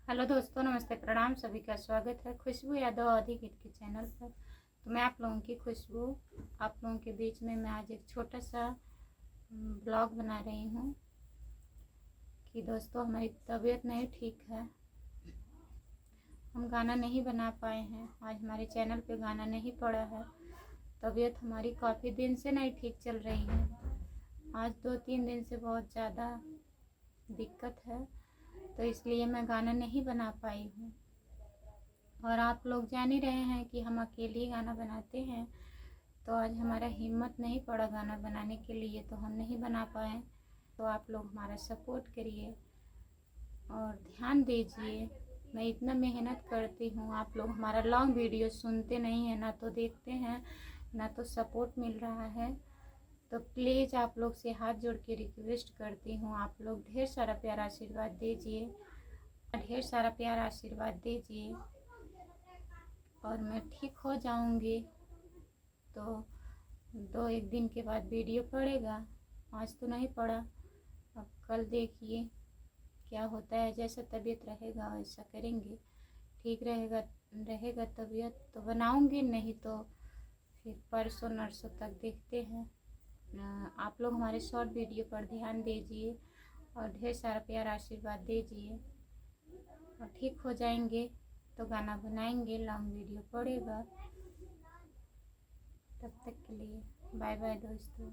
Hello दोस्तों, नमस्ते, प्रणाम। सभी का स्वागत है खुशबू यादव अवधी गीत के चैनल पर। तो मैं आप लोगों की खुशबू आप लोगों के बीच में मैं आज एक छोटा सा ब्लॉग बना रही हूँ कि दोस्तों हमारी तबीयत नहीं ठीक है। हम गाना नहीं बना पाए हैं, आज हमारे चैनल पे गाना नहीं पड़ा है। तबीयत हमारी काफ़ी दिन से नहीं ठीक चल रही है। आज 2-3 दिन से बहुत ज़्यादा दिक्कत है, तो इसलिए मैं गाना नहीं बना पाई हूँ। और आप लोग जान ही रहे हैं कि हम अकेले ही गाना बनाते हैं, तो आज हमारा हिम्मत नहीं पड़ा गाना बनाने के लिए, तो हम नहीं बना पाए। तो आप लोग हमारा सपोर्ट करिए और ध्यान दीजिए। मैं इतना मेहनत करती हूँ, आप लोग हमारा लॉन्ग वीडियो सुनते नहीं हैं, ना तो देखते हैं ना तो सपोर्ट मिल रहा है। तो प्लीज़ आप लोग से हाथ जोड़ के रिक्वेस्ट करती हूँ, आप लोग ढेर सारा प्यार आशीर्वाद दीजिए, ढेर सारा प्यार आशीर्वाद दीजिए और मैं ठीक हो जाऊंगी। तो 2-1 दिन के बाद वीडियो पड़ेगा, आज तो नहीं पड़ा। अब कल देखिए क्या होता है, जैसा तबीयत रहेगा वैसा करेंगे। ठीक रहेगा तबीयत तो बनाऊंगी, नहीं तो फिर परसों नरसों तक देखते हैं। आप लोग हमारे शॉर्ट वीडियो पर ध्यान दीजिए और ढेर सारा प्यार आशीर्वाद दीजिए और ठीक हो जाएंगे तो गाना बनाएंगे, लॉन्ग वीडियो पड़ेगा। तब तक के लिए बाय बाय दोस्तों।